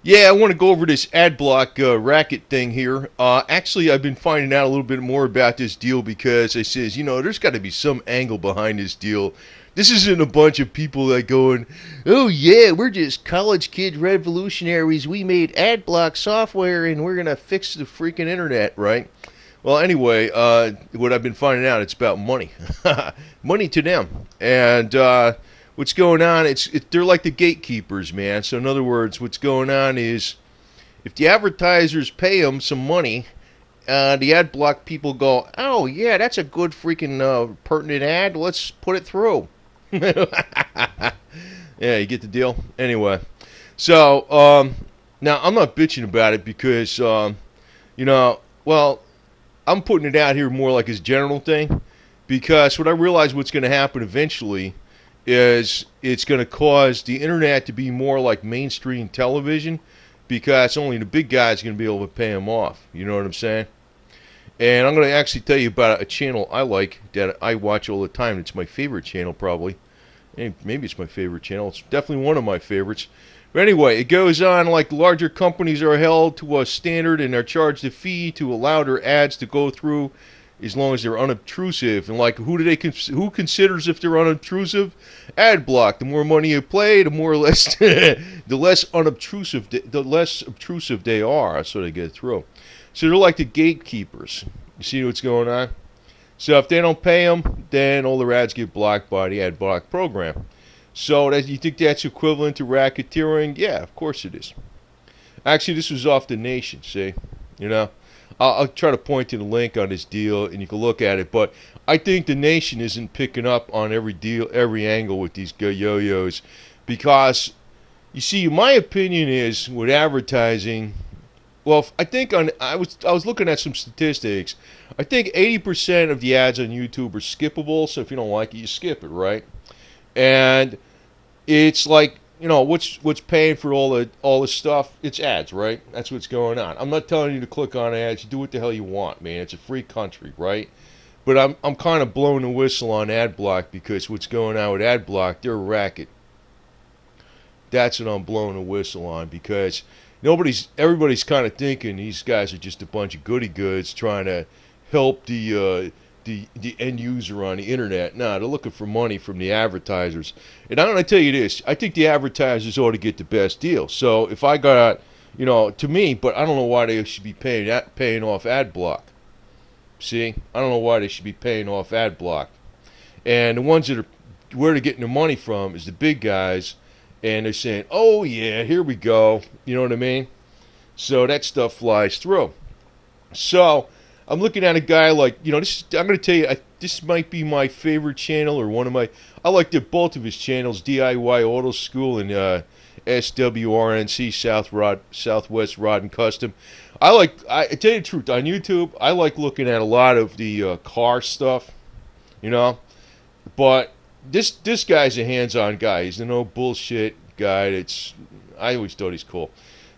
Yeah, I want to go over this AdBlock racket thing here. Actually, I've been finding out a little bit more about this deal because I says, there's got to be some angle behind this deal. This isn't a bunch of people that going, oh yeah, we're just college kid revolutionaries. We made AdBlock software and we're gonna fix the freaking internet, right? Well, anyway, what I've been finding out, it's about money, money to them, and what's going on? They're like the gatekeepers, man. So in other words, what's going on is if the advertisers pay them some money, the ad block people go, oh yeah, that's a good freaking pertinent ad. Let's put it through. Yeah, you get the deal. Anyway, so now I'm not bitching about it because well, I'm putting it out here more like as a general thing because what I realize what's going to happen eventually is it's going to cause the internet to be more like mainstream television because only the big guys are going to be able to pay them off. You know what I'm saying? And I'm going to actually tell you about a channel I like that I watch all the time. It's my favorite channel, probably. Maybe it's my favorite channel. It's definitely one of my favorites. But anyway, it goes on like larger companies are held to a standard and are charged a fee to allow their ads to go through as long as they're unobtrusive. And like, who considers if they're unobtrusive? Ad block. The more money you play, the more or less the less unobtrusive, the less obtrusive they are. So they get through. So they're like the gatekeepers. You see what's going on? So if they don't pay them, then all their ads get blocked by the ad block program. So that you think that's equivalent to racketeering? Yeah, of course it is. Actually, this was off The Nation. See, I'll try to point to the link on this deal, and you can look at it. But I think The Nation isn't picking up on every deal, every angle with these yo-yos, because you see, my opinion is with advertising. Well, I think I was looking at some statistics. I think 80% of the ads on YouTube are skippable. So if you don't like it, you skip it, right? And it's like what's paying for all the stuff? It's ads, right? That's what's going on. I'm not telling you to click on ads. You do what the hell you want, man. It's a free country, right? But I'm kind of blowing the whistle on AdBlock because what's going on with AdBlock? They're a racket. That's what I'm blowing the whistle on because everybody's kind of thinking these guys are just a bunch of goody goods trying to help the end user on the internet. Nah, they're looking for money from the advertisers. And I'm going to tell you this. I think the advertisers ought to get the best deal. So if I got, to me, but I don't know why they should be paying off AdBlock. See? I don't know why they should be paying off AdBlock. And the ones that are, where they're getting the money from is the big guys. And they're saying, oh yeah, here we go. You know what I mean? So that stuff flies through. So I'm looking at a guy like, I'm going to tell you, this might be my favorite channel or one of my, I like both of his channels, DIY Auto School and SWRNC, Southwest Rod and Custom. I tell you the truth, on YouTube, I like looking at a lot of the car stuff, but this guy's a hands-on guy. He's a no bullshit guy. I always thought he's cool.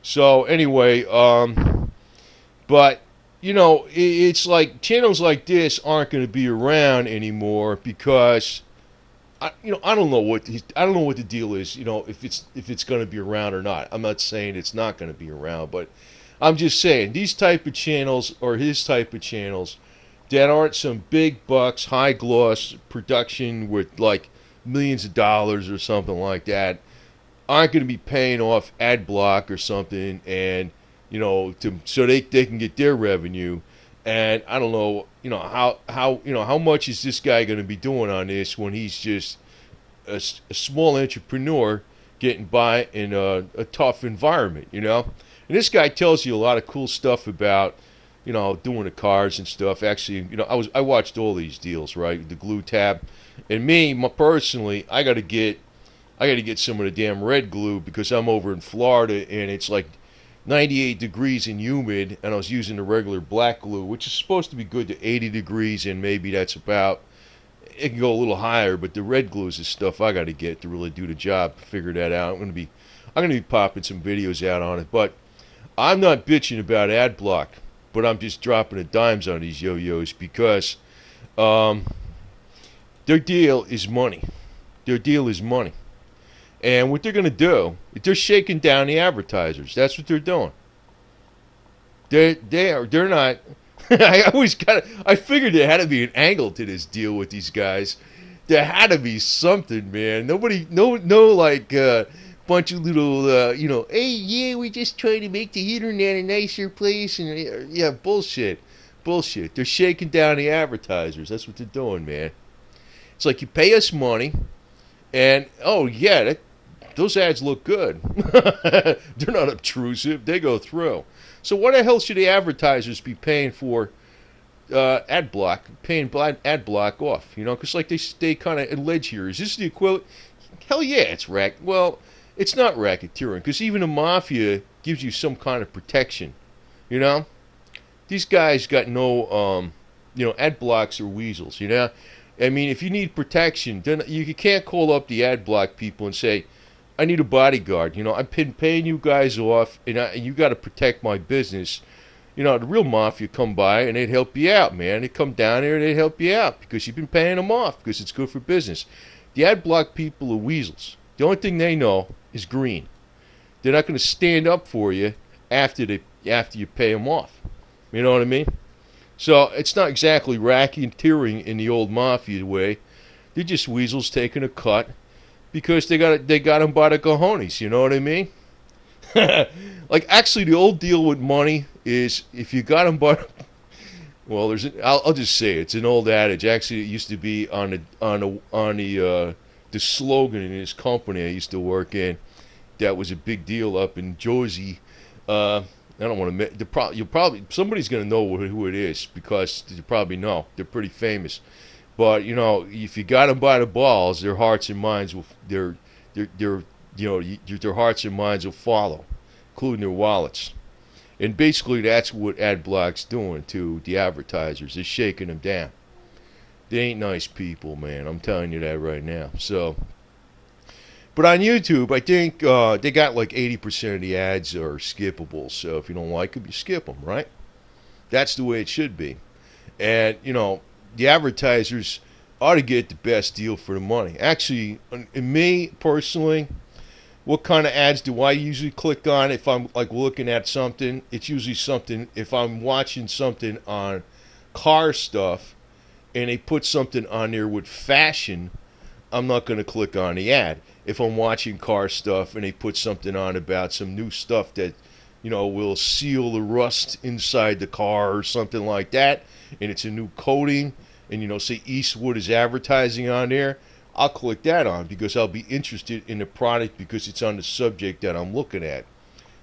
So anyway, but it's like channels like this aren't going to be around anymore because I don't know what the deal is. If it's going to be around or not. I'm not saying it's not going to be around, but I'm just saying these type of channels or his type of channels that aren't some big bucks, high gloss production with like millions of dollars or something like that aren't going to be paying off AdBlock or something, and so they can get their revenue. And I don't know, how much is this guy going to be doing on this when he's just a small entrepreneur getting by in a tough environment, And this guy tells you a lot of cool stuff about doing the cars and stuff. Actually, I watched all these deals, right? The glue tab, and personally, I got to get some of the damn red glue because I'm over in Florida and it's like 98 degrees and humid, and I was using the regular black glue, which is supposed to be good to 80 degrees, and maybe that's about. It can go a little higher, but the red glue is the stuff I got to get to really do the job. Figure that out. I'm gonna be popping some videos out on it, but I'm not bitching about AdBlock. But I'm just dropping the dimes on these yo-yos because their deal is money. Their deal is money. And what they're going to do, they're shaking down the advertisers. That's what they're doing. They're not. I figured there had to be an angle to this deal with these guys. There had to be something, man. Nobody, no, like bunch of little, hey, yeah, we just trying to make the internet a nicer place, and yeah, bullshit. They're shaking down the advertisers. That's what they're doing, man. It's like you pay us money, and oh yeah, those ads look good. They're not obtrusive. They go through. So what the hell should the advertisers be paying for AdBlock, paying AdBlock off? You know, because like they kind of allege here, is this the equivalent? Hell yeah, it's Well, it's not racketeering, because even the mafia gives you some kind of protection. You know, these guys got no, AdBlocks are weasels. You know, I mean, if you need protection, then you can't call up the AdBlock people and say, I need a bodyguard. You know, I've been paying you guys off, and you got to protect my business. You know, the real mafia come by, and they'd help you out, man. They'd come down there, and they'd help you out, because you've been paying them off, because it's good for business. The AdBlock people are weasels. The only thing they know is green. They're not going to stand up for you after you pay them off. You know what I mean? So it's not exactly racketeering in the old mafia way. They're just weasels taking a cut, because they got them by the cojones, you know what I mean? Like, actually, the old deal with money is if you got them by, well, I'll just say it's an old adage. Actually, it used to be on the slogan in this company I used to work in. That was a big deal up in Jersey. I don't want to. Somebody's going to know who it is, because you probably know they're pretty famous. But you know, if you got them by the balls, their hearts and minds will their hearts and minds will follow, including their wallets. And basically, that's what AdBlock's doing to the advertisers. They're shaking them down. They ain't nice people, man. I'm telling you that right now. So, but on YouTube, I think they got like 80% of the ads are skippable. So if you don't like them, you skip them, right? That's the way it should be. And you know, the advertisers ought to get the best deal for the money. Actually, in me personally, what kind of ads do I usually click on if I'm like looking at something? It's usually something, if I'm watching something on car stuff and they put something on there with fashion, I'm not going to click on the ad. If I'm watching car stuff and they put something on about some new stuff that, you know, will seal the rust inside the car or something like that, and it's a new coating, and you know, say Eastwood is advertising on there, I'll click that on, because I'll be interested in the product, because it's on the subject that I'm looking at.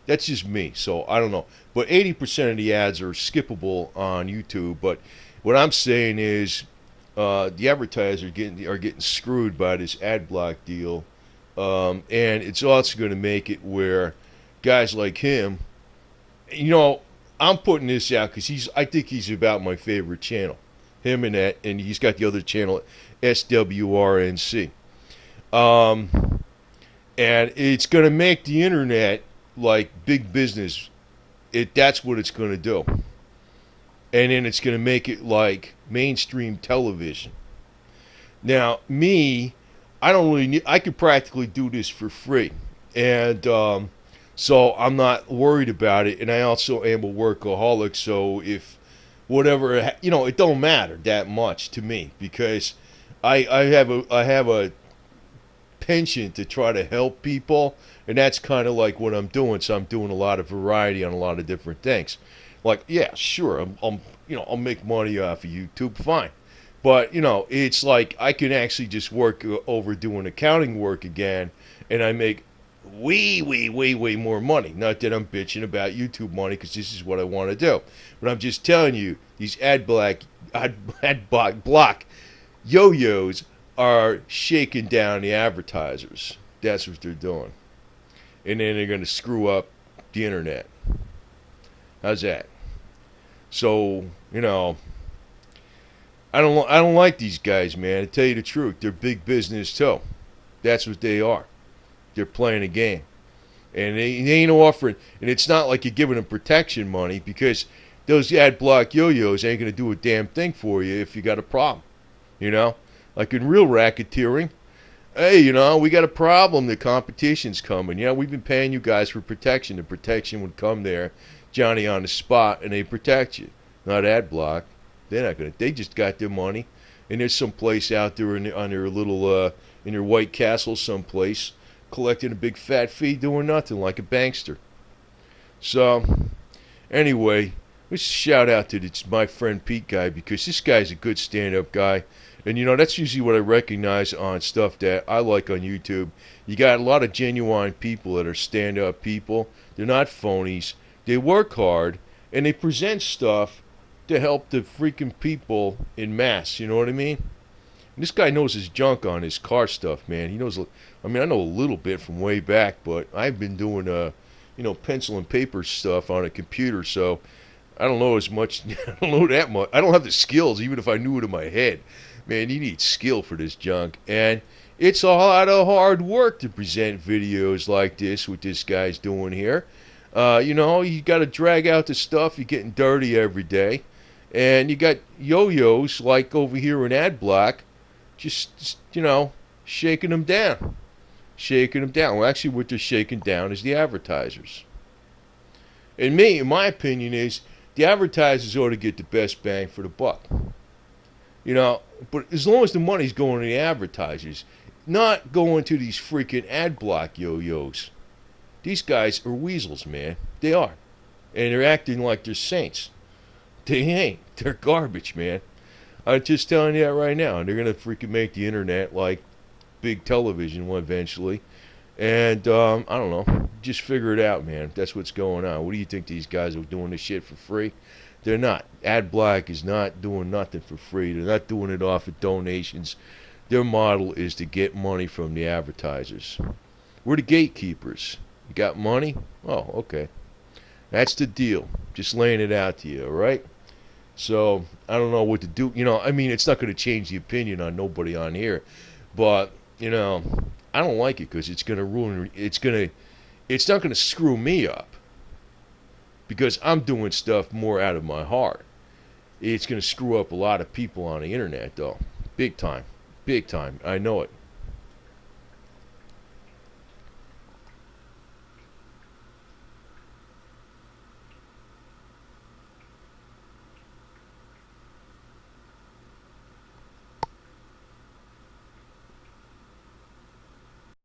That's just me, so I don't know. But 80% of the ads are skippable on YouTube. But what I'm saying is the advertisers are getting screwed by this AdBlock deal, and it's also going to make it where guys like him, you know, I'm putting this out because I think he's about my favorite channel. Him and that, and he's got the other channel, SWRNC. And it's going to make the internet like big business. That's what it's going to do. And then it's going to make it like mainstream television. Now, me, I don't really need, I could practically do this for free. And so I'm not worried about it. And I also am a workaholic. So if whatever, you know, it don't matter that much to me, because I have a penchant to try to help people, and that's kind of like what I'm doing. So I'm doing a lot of variety on a lot of different things. Like, yeah, sure, I'll make money off of YouTube, fine. But you know, it's like I can actually just work over doing accounting work again, and I make way more money. Not that I'm bitching about YouTube money, because this is what I want to do. But I'm just telling you, these AdBlock yo-yos are shaking down the advertisers. That's what they're doing. And then they're going to screw up the internet. How's that? So, you know, I don't like these guys, man. To tell you the truth, they're big business too. That's what they are. They're playing a game. And they ain't offering, and it's not like you're giving them protection money, because those AdBlock yo-yos ain't going to do a damn thing for you if you got a problem. You know? Like in real racketeering, Hey, we got a problem. The competition's coming. Yeah, we've been paying you guys for protection. The protection would come there, Johnny on the spot, and they protect you. Not AdBlock. They're not gonna. They just got their money, and there's some place out there on their little in their White Castle, someplace, collecting a big fat fee, doing nothing like a bankster. So, anyway, let's shout out to my friend Pete guy, because this guy's a good stand-up guy. And that's usually what I recognize on stuff that I like on YouTube. You got a lot of genuine people that are stand-up people. They're not phonies. They work hard, and they present stuff to help the freaking people in mass. You know what I mean? And this guy knows his junk on his car stuff, man. He knows. I mean, I know a little bit from way back, but I've been doing pencil and paper stuff on a computer, so I don't know as much. I don't know that much. I don't have the skills, even if I knew it in my head. Man, you need skill for this junk. And it's a lot of hard work to present videos like this, what this guy's doing here. You got to drag out the stuff. You're getting dirty every day. And you got yo-yos like over here in AdBlock, just shaking them down. Shaking them down. Well, actually, what they're shaking down is the advertisers. And in my opinion, is the advertisers ought to get the best bang for the buck. But as long as the money's going to the advertisers, not going to these freaking AdBlock yo-yos. These guys are weasels, man. They are. And they're acting like they're saints. They ain't. They're garbage, man. I'm just telling you that right now. And they're going to freaking make the internet like big television eventually. And, I don't know. Just figure it out, man. That's what's going on. What do you think these guys are doing this shit for free? They're not. AdBlock is not doing nothing for free. They're not doing it off of donations. Their model is to get money from the advertisers. We're the gatekeepers. You got money? Oh, okay. That's the deal. Just laying it out to you, all right? So, I don't know what to do. It's not going to change the opinion on nobody on here. But, I don't like it because it's going to ruin... It's not going to screw me up. Because I'm doing stuff more out of my heart. It's going to screw up a lot of people on the internet, though. Big time. Big time. I know it.